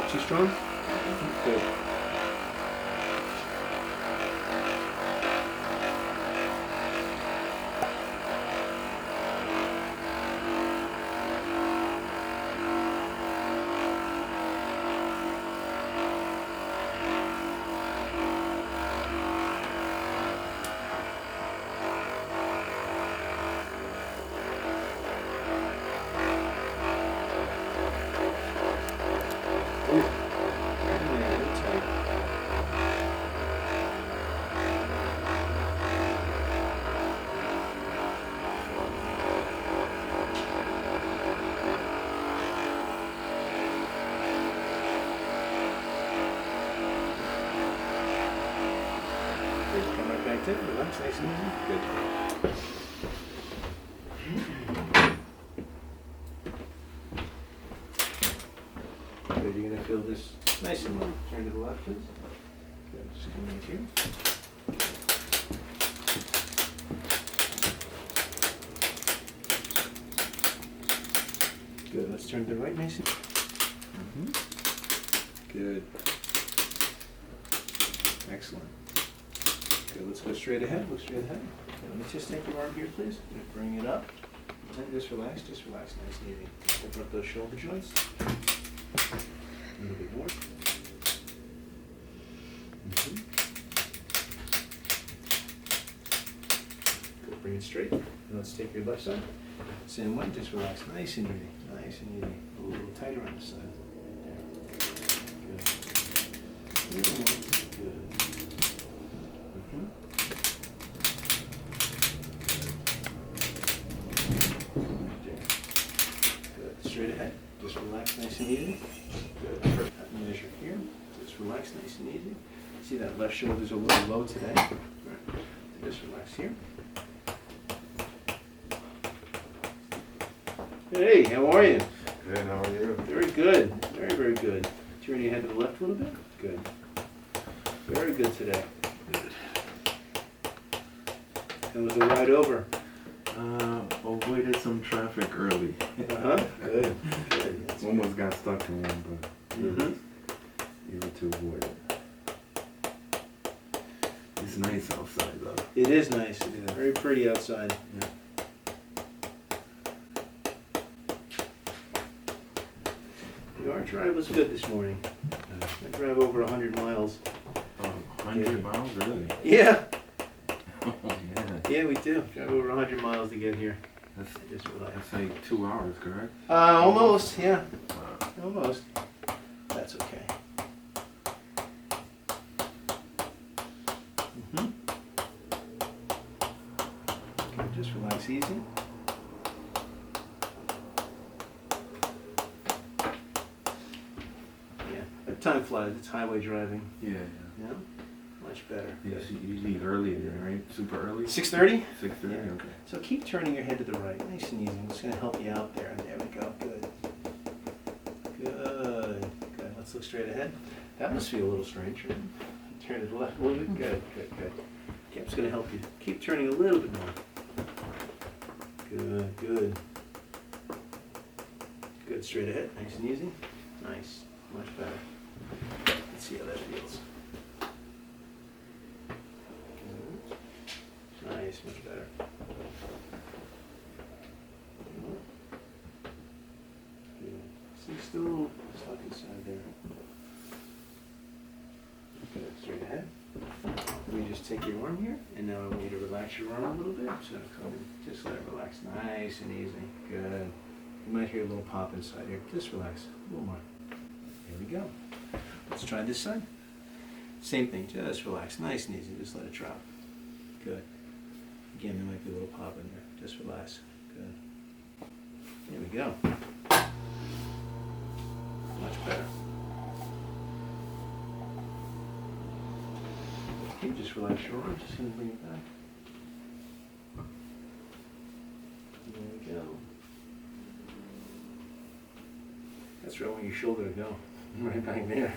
Too strong? Good. Come right back to it. Relax, nice and easy. Good. Good. You're going to feel this nice and low. Turn to the left, please. Good. Just come right here. Good. Let's turn to the right, nice and Good. Excellent. Good. Let's go straight ahead. Look straight ahead. Okay, let me just take your arm here, please. Bring it up. And just relax. Just relax. Nice and easy. Open up those shoulder joints. A little bit more. Good. Bring it straight. And let's take your left side. Same way. Just relax. Nice and easy. Nice and easy. A little tighter on the side. There. Good. A little more. Good. Good. Straight ahead. Just relax nice and easy. Good. Perfect. Measure here. Just relax nice and easy. See that left shoulder's a little low today. All right. Just relax here. Hey, how are you? Good, how are you? Very good. Very, very good. Turn your head to the left a little bit. Good. Very good today. Good. How was the ride over? Avoided some traffic early. Good. Good. That's Almost got stuck in one, but able to avoid it. It's nice outside though. It is nice. Yeah. Very pretty outside. Yeah. Our drive was good this morning. I drove over 100 miles. 100 miles, really? Yeah. Oh, yeah. Yeah, we do. Drive over 100 miles to get here. That's Just relax. like 2 hours, correct? Almost, yeah. Wow. Almost. That's okay. Okay, just relax easy. Yeah, time flies. It's highway driving. Yeah, yeah. Yeah, much better. Yeah, so you leave early there, right? Super early? 6:30. 6:30, Yeah. okay. So keep turning your head to the right, nice and easy. It's going to help you out there. There we go. Good. Good. Good. Let's look straight ahead. That must feel a little strange, right? Turn to the left a little bit. Good. Good. Good. Okay, it's going to help you. Keep turning a little bit more. Good. Good. Good. Straight ahead. Nice and easy. Nice. Much better. Let's see how that feels. Nice, much better. Good. See, still stuck inside there. Good, straight ahead. Let me just take your arm here, and now I want you to relax your arm a little bit. So come in, just let it relax, nice and easy. Good. You might hear a little pop inside here. Just relax, a little more. Here we go. Let's try this side. Same thing, just relax, nice and easy. Just let it drop. Good. Again, there might be a little pop in there. Just relax. Good. There we go. Much better. Okay, just relax your arm. Just going to bring it back. There we go. That's where I want your shoulder to go. Right back there.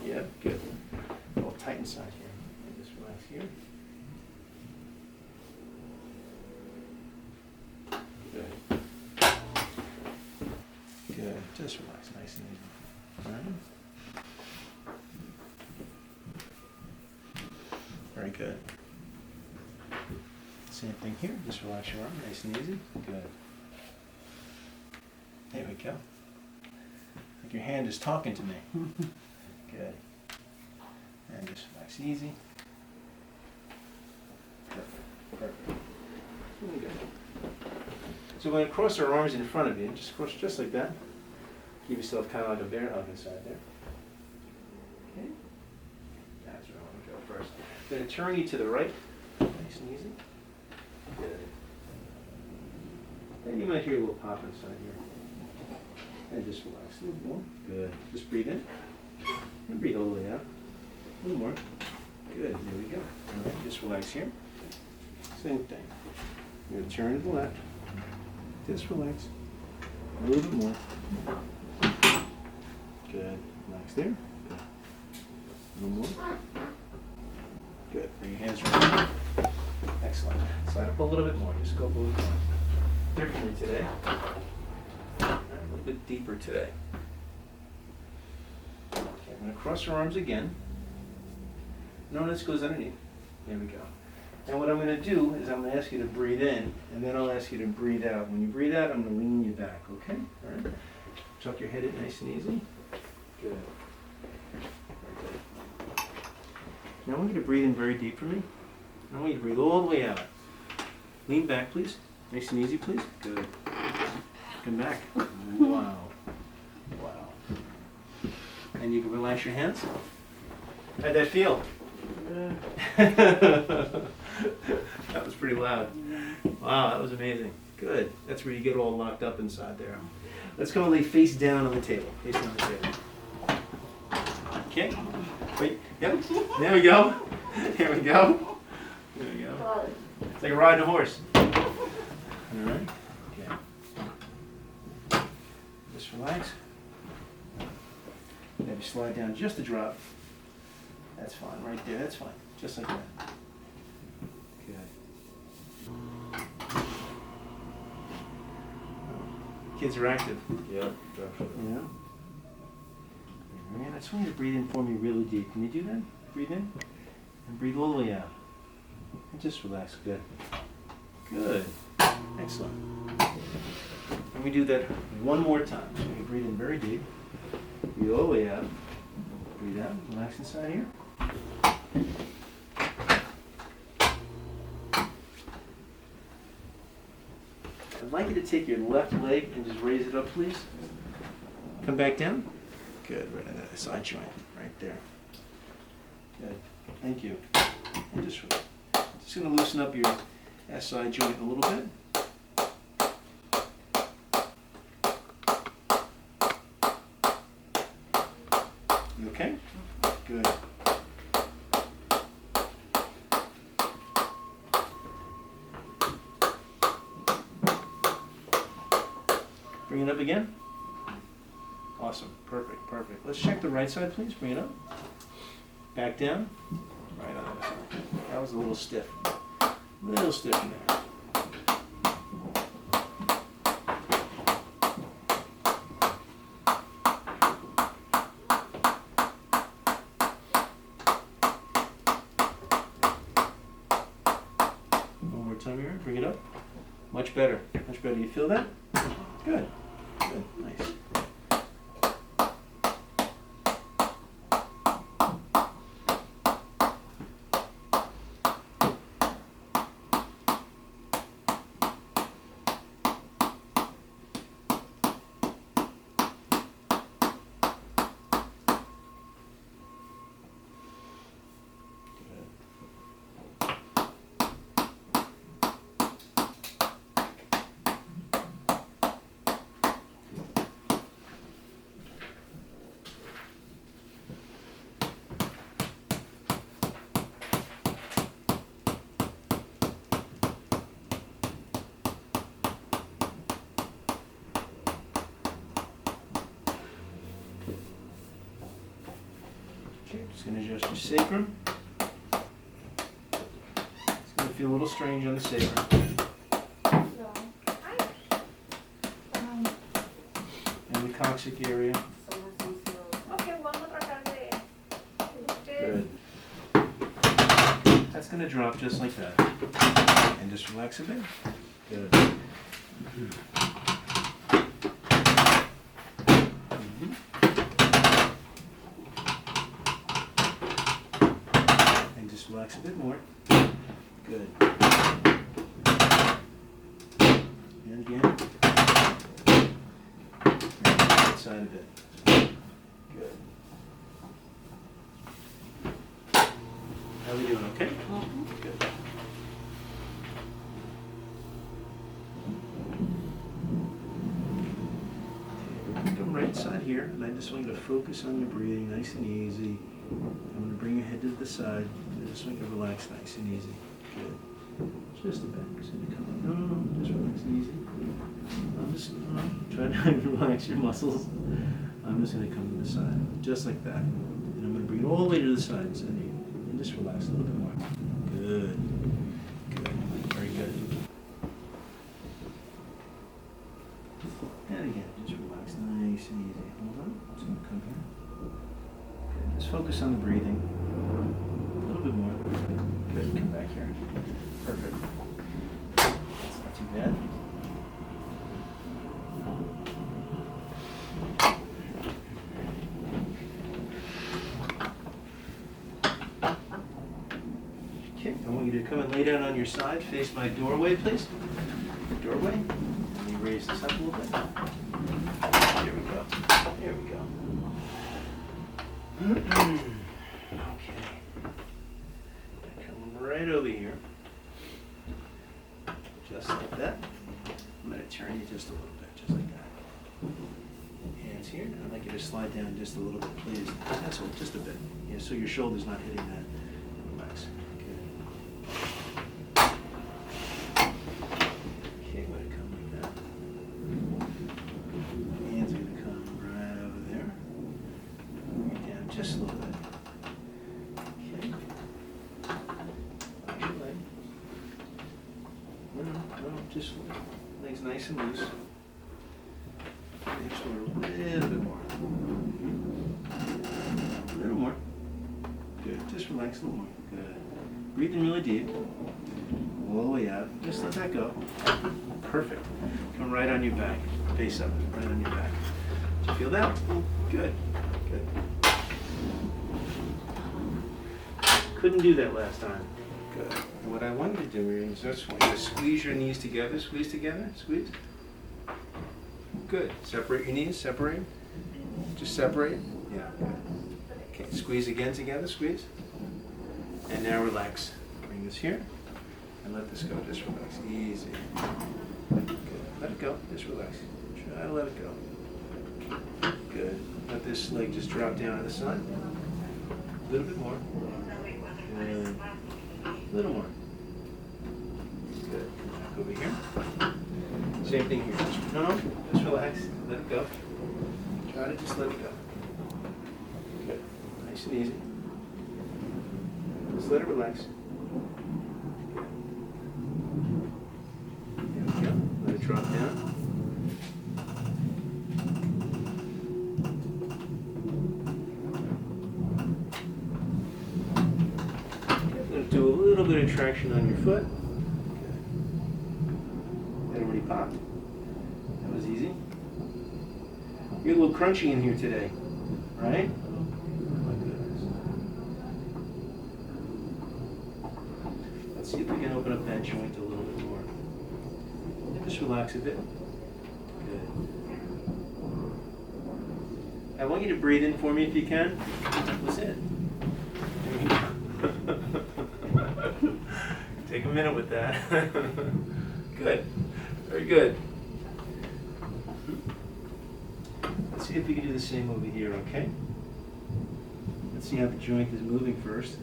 Yeah, good. A little tight inside here. And just relax here. Good. Good. Just relax, nice and easy. All right. Very good. Same thing here. Just relax your arm, nice and easy. Good. There we go. Like your hand is talking to me. Good. And just relax easy. Perfect. Perfect. Really good. So we're going to cross our arms in front of you. Just cross just like that. Give yourself kind of like a bear hug inside there. Okay. That's where I want to go first. I'm going to turn you to the right. Nice and easy. Good. And you might hear a little pop inside here. And just relax a little more. Good. Just breathe in. And breathe all the way out. A little more. Good. There we go. All right. Just relax here. Same thing. You're going to turn to the left. Just relax. A little bit more. Good. Relax there. Good. A little more. Good. Bring your hands around. Excellent. Slide up a little bit more. Just go a little more. Differently today. A little bit deeper today. Okay, I'm going to cross your arms again. Notice goes underneath. There we go. And what I'm going to do is I'm going to ask you to breathe in, and then I'll ask you to breathe out. When you breathe out, I'm going to lean you back, okay? All right? Tuck your head in nice and easy. Good. Very good. Now I want you to breathe in very deep for me. I want you to breathe all the way out. Lean back, please. Nice and easy, please. Good. Come back. Wow. Wow. And you can relax your hands. How'd that feel? That was pretty loud. Wow, that was amazing. Good. That's where you get all locked up inside there. Let's go and lay face down on the table. Face down on the table. Okay. Wait. Yep. There we go. There we go. There we go. It's like riding a horse. All right. Okay. Just relax. Maybe slide down just a drop. That's fine. Right there. That's fine. Just like that. Good. Kids are active. Yeah, definitely. Yeah. Man, I just want you to breathe in for me really deep. Can you do that? Breathe in and breathe all the way out. And just relax. Good. Good. Excellent. And we do that one more time. So you breathe in very deep. Breathe all the way out. Breathe out. Relax inside here. I'd like you to take your left leg and just raise it up, please. Come back down. Good, right on that side joint, right there. Good, thank you. And just going to loosen up your SI joint a little bit. You okay? Good. Bring it up again. Awesome. Perfect. Perfect. Let's check the right side, please. Bring it up. Back down. Right on the other side. That was a little stiff. A little stiff in there. One more time here. Bring it up. Much better. Much better. You feel that? Good. Good. Nice. Okay, just going to adjust your sacrum. It's going to feel a little strange on the sacrum. And the coccyx area. Okay, one more going to drop just like that. And just relax a bit. Good. And just relax a bit more. Good. And again. And that side a bit. Good. How are we doing? Okay? Good. Come right side here, and I just want you to focus on your breathing, nice and easy. I'm going to bring your head to the side, and I just want you to relax nice and easy. Good. Just a bit. Just going to come up. No, just relax and easy. I'm just trying to relax your muscles. I'm just going to come to the side, just like that. And I'm going to bring it all the way to the side, and just relax a little bit more. Good. Good. Very good. And again, just relax nice and easy. Hold on. Just going to come here. Good. Just focus on the breathing. A little bit more. Good. Come back here. Perfect. That's not too bad. Okay, I want you to come and lay down on your side, face my doorway, please. Doorway. And you raise this up a little bit. There we go. There we go. Okay. Come right over here. Just like that. I'm going to turn you just a little bit, just like that. Hands here. And I'd like you to slide down just a little bit, please. That's all, just a bit. Yeah, so your shoulder's not hitting that. Relax. Okay, let it come like that. Hands are going to come right over there. Bring it down just a little bit. Okay. Watch your leg. No, just legs nice and loose. Hips a little bit more. A little more. Good. Just relax a little more. Good. Breathing really deep. All the way out. Just let that go. Perfect. Come right on your back. Face up. Right on your back. Did you feel that? Good. Good. Couldn't do that last time. Good. And what I want you to do is just want you to squeeze your knees together. Squeeze together. Squeeze. Good. Separate your knees. Separate. Just separate. Yeah. Good. Okay. Squeeze again together. Squeeze. And now relax. Bring this here. And let this go. Just relax. Easy. Good. Let it go. Just relax. Try to let it go. Good. Let this leg just drop down to the side. A little bit more. Good. A little more. Good. Back over here. Same thing here. Just relax. Let it go. Try to just let it go. Good. Nice and easy. Just let it relax. There we go. Let it drop down. Do a little bit of traction on your foot. That already popped. That was easy. You're a little crunchy in here today, right? Oh my goodness. Let's see if we can open up that joint a little bit more. And just relax a bit. Good. I want you to breathe in for me if you can. That was it. Take a minute with that. Good. Very good. Let's see if we can do the same over here, okay? Let's see how the joint is moving first.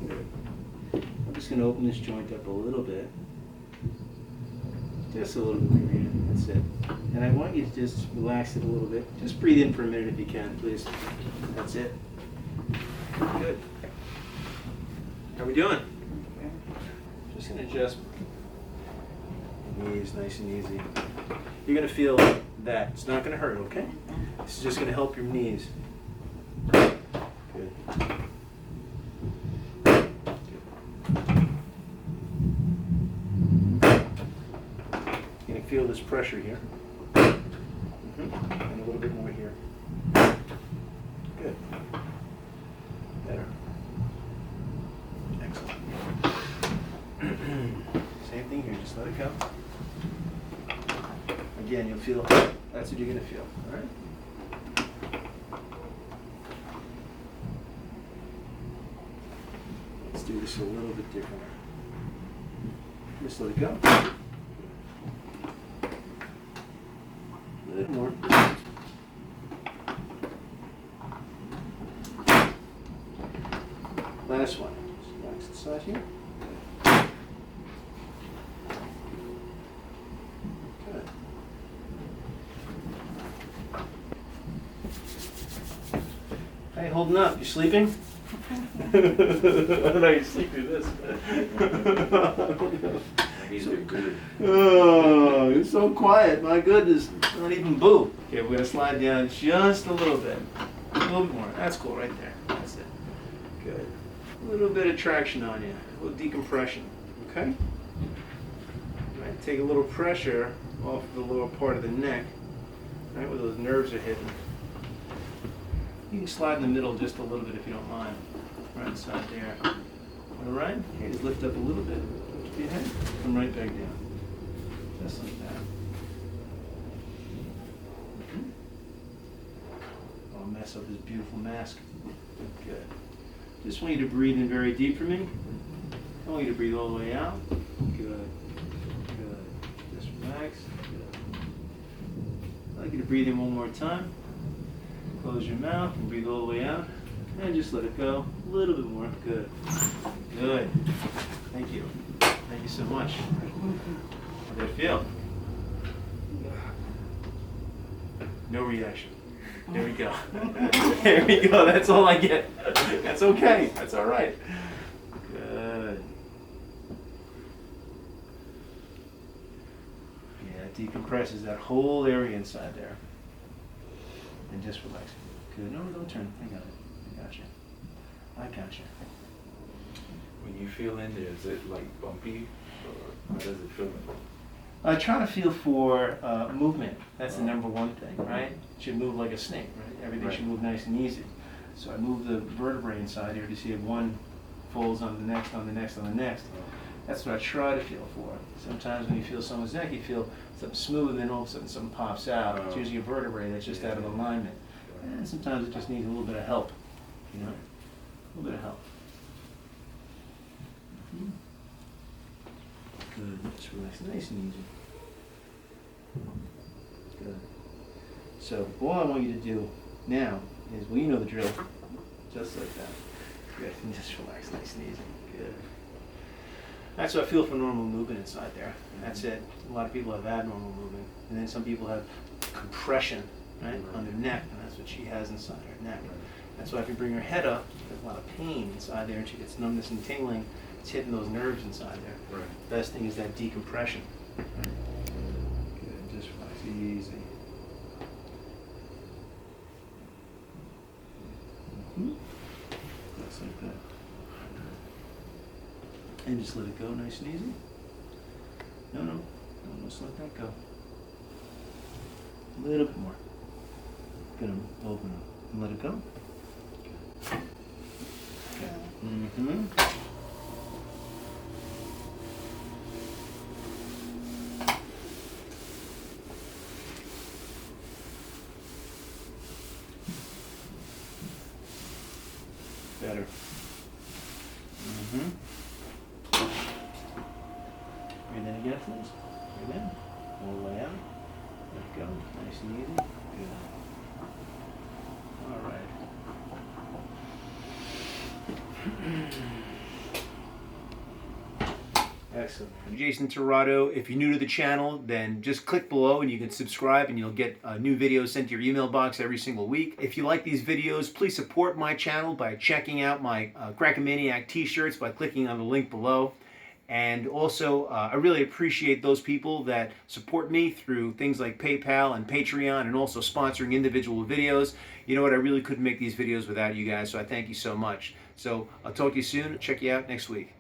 Good. I'm just going to open this joint up a little bit. Just a little bit with your hand. That's it. And I want you to just relax it a little bit. Just breathe in for a minute if you can, please. That's it. Good. How are we doing? Just going to adjust Knees nice and easy. You're going to feel that. It's not going to hurt, okay? This is just going to help your knees. Good. You're going to feel this pressure here. And a little bit more here. Good. Better. Excellent. Same thing here, just let it go. Again, you'll feel, that's what you're going to feel, all right? Let's do this a little bit different. Just let it go. A little more. Last one. Just relax the side here. Good. How you holding up? You sleeping? I don't know, you sleep through this. He's been good. Oh, you're so quiet. My goodness. Not even boo. Okay, we're going to slide down just a little bit. A little bit more. That's cool right there. That's it. Good. A little bit of traction on you. A little decompression. Okay? Right, take a little pressure off the lower part of the neck. Right, where those nerves are hitting. You can slide in the middle just a little bit if you don't mind. Right inside there. All right? Okay, just lift up a little bit. Keep your head. Come right back down. Just like that. I'll mess up this beautiful mask. Good. Just want you to breathe in very deep for me. I want you to breathe all the way out. Good. Good. Just relax. Good. I'd like you to breathe in one more time. Close your mouth and breathe all the way out. And just let it go. A little bit more. Good. Good. Thank you. Thank you so much. How did it feel? No reaction. There we go. There we go. That's all I get. That's okay. That's all right. Good. Yeah, it decompresses that whole area inside there. And just relax. Good. No, don't turn. I got it. I got you. I got you. When you feel in there, is it like bumpy? Or how does it feel? I try to feel for movement. That's the number one thing, right? It should move like a snake, right? Everything should move nice and easy. So I move the vertebrae inside here to see if one folds on the next, on the next, on the next. That's what I try to feel for. Sometimes when you feel someone's neck, you feel something smooth, and then all of a sudden something pops out. It's usually a vertebrae that's just out of alignment. And sometimes it just needs a little bit of help, you know? A little bit of help. Good. Just relax, nice and easy. Good. So all I want you to do now is, well, you know the drill. Just like that. Good. And just relax, nice and easy. Good. That's what I feel for normal movement inside there. That's it. A lot of people have abnormal movement, and then some people have compression, right, on their neck, and that's what she has inside her neck. That's why if you bring her head up, there's a lot of pain inside there, and she gets numbness and tingling. It's hitting those nerves inside there. Right. Best thing is that decompression. Good, just relax, easy. Just like that. And just let it go nice and easy. No, just let that go. A little bit more. Gonna open up and let it go. Mm-hmm. Better. Mm-hmm. Breathe in again, please. Breathe in. All the way out. Let go. Nice and easy. Good. All right. Excellent. I'm Jason Tirado. If you're new to the channel, then just click below and you can subscribe, and you'll get new videos sent to your email box every single week. If you like these videos, please support my channel by checking out my Crackamaniac t-shirts by clicking on the link below. And also, I really appreciate those people that support me through things like PayPal and Patreon, and also sponsoring individual videos. You know what, I really couldn't make these videos without you guys, so I thank you so much. So I'll talk to you soon. Check you out next week.